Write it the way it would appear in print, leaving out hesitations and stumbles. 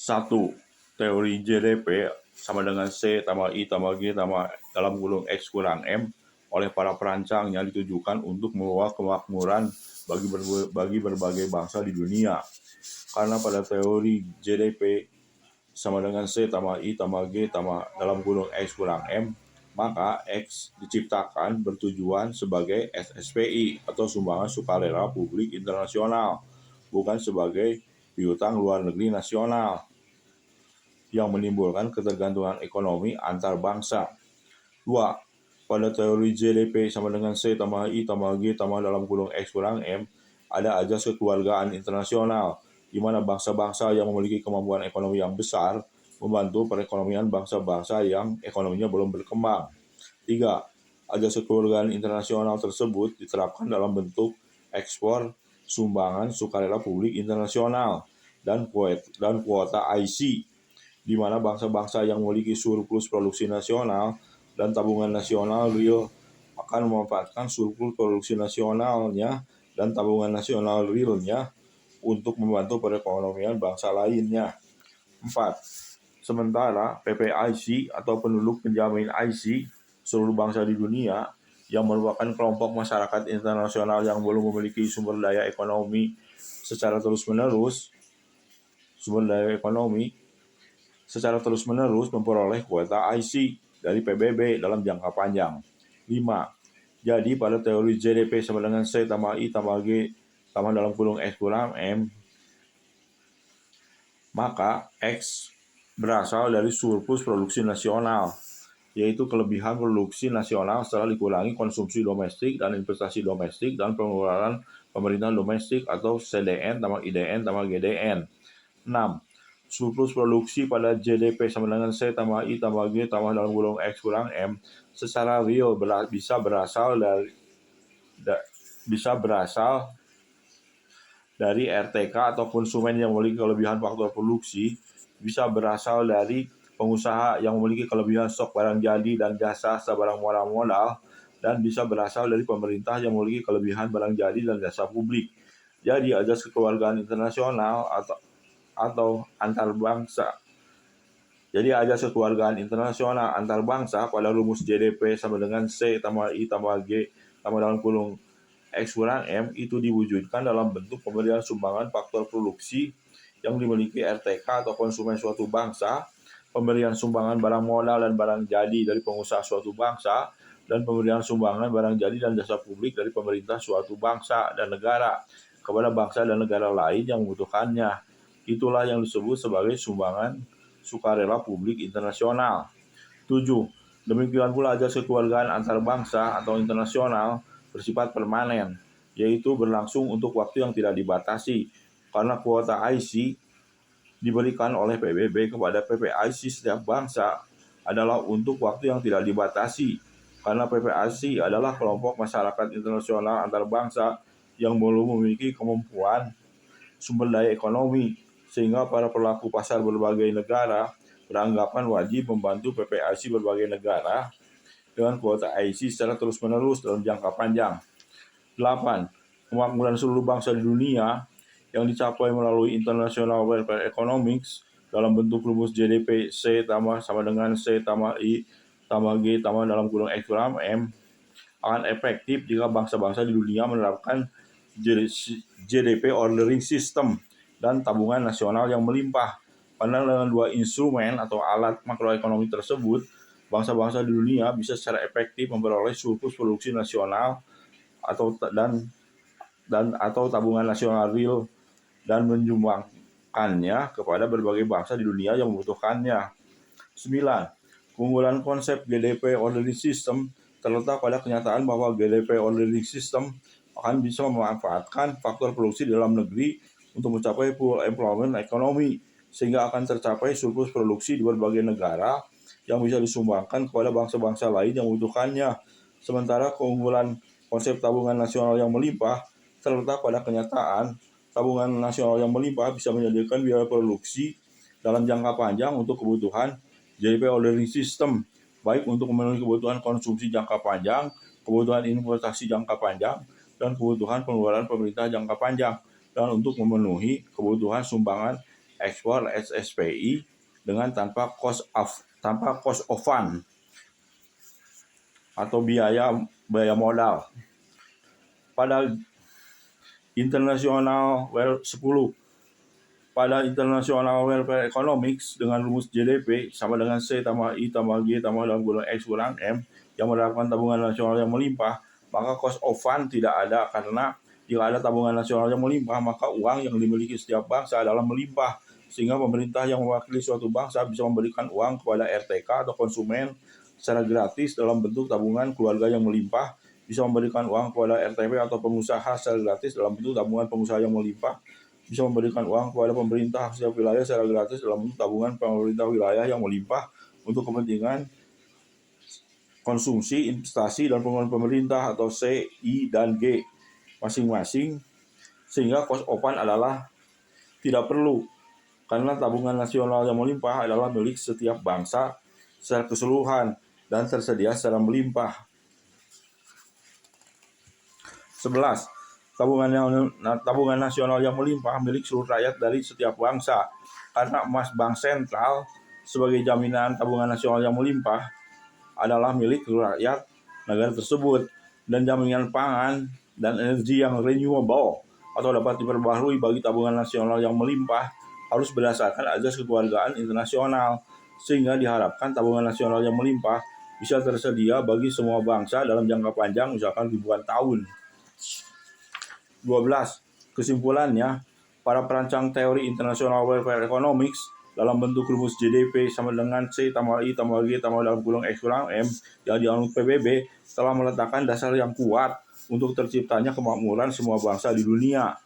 1. Teori JDP sama dengan C tambah I tambah G tambah dalam kurung X kurang M oleh para perancangnya ditujukan untuk membawa kemakmuran bagi berbagai bangsa di dunia. Karena pada teori JDP sama dengan C tambah I tambah G tambah dalam kurung X kurang M, maka X diciptakan bertujuan sebagai SSPI atau sumbangan sukarela publik internasional, bukan sebagai piutang luar negeri nasional yang menimbulkan ketergantungan ekonomi antar bangsa. 2. Pada teori JDP sama dengan C tambah I tambah G tambah dalam kurung X kurang M, ada ajas kekeluargaan internasional, di mana bangsa-bangsa yang memiliki kemampuan ekonomi yang besar membantu perekonomian bangsa-bangsa yang ekonominya belum berkembang. 3. Ajas kekeluargaan internasional tersebut diterapkan dalam bentuk ekspor, sumbangan sukarela publik internasional, dan kuota IC, di mana bangsa-bangsa yang memiliki surplus produksi nasional dan tabungan nasional real akan memanfaatkan surplus produksi nasionalnya dan tabungan nasional realnya untuk membantu perekonomian bangsa lainnya. 4. Sementara PPIC atau penduduk penjamin IC seluruh bangsa di dunia yang merupakan kelompok masyarakat internasional yang belum memiliki sumber daya ekonomi secara terus-menerus memperoleh kuota IC dari PBB dalam jangka panjang. 5. Jadi pada teori JDP sama dengan C tambah I tambah G tambah dalam kurung X kurang M, maka X berasal dari surplus produksi nasional, yaitu kelebihan produksi nasional setelah dikurangi konsumsi domestik dan investasi domestik dan pengeluaran pemerintahan domestik atau CDN tambah IDN tambah GDN. 6. Surplus produksi pada JDP sama dengan C tambah I tambah G tambah dalam kurung X kurang M secara real bisa berasal dari RTK atau konsumen yang memiliki kelebihan faktor produksi, bisa berasal dari pengusaha yang memiliki kelebihan stok barang jadi dan jasa sebarang modal, dan bisa berasal dari pemerintah yang memiliki kelebihan barang jadi dan jasa publik. Jadi ajas kekeluargaan internasional atau antar bangsa. Jadi ajas kekeluargaan internasional antar bangsa pada rumus JDP sama dengan C tambah I tambah G tambah dalam kurung X kurang M itu diwujudkan dalam bentuk pemberian sumbangan faktor produksi yang dimiliki RTK atau konsumen suatu bangsa, pemberian sumbangan barang modal dan barang jadi dari pengusaha suatu bangsa, dan pemberian sumbangan barang jadi dan jasa publik dari pemerintah suatu bangsa dan negara kepada bangsa dan negara lain yang membutuhkannya. Itulah yang disebut sebagai sumbangan sukarela publik internasional. 7. Demikian pula ajas kekeluargaan antar bangsa atau internasional bersifat permanen, yaitu berlangsung untuk waktu yang tidak dibatasi, karena kuota IC diberikan oleh PBB kepada PPIC setiap bangsa adalah untuk waktu yang tidak dibatasi, karena PPIC adalah kelompok masyarakat internasional antar bangsa yang belum memiliki kemampuan sumber daya ekonomi, sehingga para pelaku pasar berbagai negara beranggapan wajib membantu PPIC berbagai negara dengan kuota IC secara terus-menerus dalam jangka panjang. 8. Kemakmuran seluruh bangsa di dunia yang dicapai melalui International Welfare Economics dalam bentuk rumus JDP C sama dengan C tambah I tambah G tambah dalam kurung X kurang M akan efektif jika bangsa-bangsa di dunia menerapkan JDP ordering system dan tabungan nasional yang melimpah. Karena dengan dua instrumen atau alat makroekonomi tersebut, bangsa-bangsa di dunia bisa secara efektif memperoleh surplus produksi nasional atau tabungan nasional real dan menyumbangkannya kepada berbagai bangsa di dunia yang membutuhkannya. 9. Keunggulan konsep GDP ordering system terletak pada kenyataan bahwa GDP ordering system akan bisa memanfaatkan faktor produksi dalam negeri untuk mencapai full employment ekonomi, sehingga akan tercapai surplus produksi di berbagai negara yang bisa disumbangkan kepada bangsa-bangsa lain yang membutuhkannya. Sementara keunggulan konsep tabungan nasional yang melimpah terletak pada kenyataan tabungan nasional yang melimpah bisa menyediakan biaya produksi dalam jangka panjang untuk kebutuhan JDP ordering system, baik untuk memenuhi kebutuhan konsumsi jangka panjang, kebutuhan investasi jangka panjang, dan kebutuhan pengeluaran pemerintah jangka panjang, dan untuk memenuhi kebutuhan sumbangan ekspor SSPI dengan tanpa cost of fund atau biaya modal. Pada International Welfare Economics dengan rumus GDP sama dengan C tambah I tambah G tambah dalam kurung X kurang M yang menerapkan tabungan nasional yang melimpah, maka cost of fund tidak ada, karena jika ada tabungan nasional yang melimpah, maka uang yang dimiliki setiap bangsa adalah melimpah, sehingga pemerintah yang mewakili suatu bangsa bisa memberikan uang kepada RTK atau konsumen secara gratis dalam bentuk tabungan keluarga yang melimpah, bisa memberikan uang kepada RTP atau pengusaha secara gratis dalam bentuk tabungan pengusaha yang melimpah, bisa memberikan uang kepada pemerintah setiap wilayah secara gratis dalam bentuk tabungan pemerintah wilayah yang melimpah untuk kepentingan konsumsi, investasi, dan pengeluaran pemerintah atau C, I, dan G masing-masing, sehingga cost of fund adalah tidak perlu, karena tabungan nasional yang melimpah adalah milik setiap bangsa secara keseluruhan dan tersedia secara melimpah. 11. Tabungan nasional yang melimpah milik seluruh rakyat dari setiap bangsa, karena emas bank sentral sebagai jaminan tabungan nasional yang melimpah adalah milik rakyat negara tersebut, dan jaminan pangan dan energi yang renewable atau dapat diperbaharui bagi tabungan nasional yang melimpah harus berdasarkan azas kekeluargaan internasional, sehingga diharapkan tabungan nasional yang melimpah bisa tersedia bagi semua bangsa dalam jangka panjang, misalkan ribuan tahun. 12. Kesimpulannya, para perancang teori International Welfare Economics dalam bentuk rumus GDP sama dengan C tambah I tambah G tambah dalam kurung X kurang M yang dianut PBB telah meletakkan dasar yang kuat untuk terciptanya kemakmuran semua bangsa di dunia.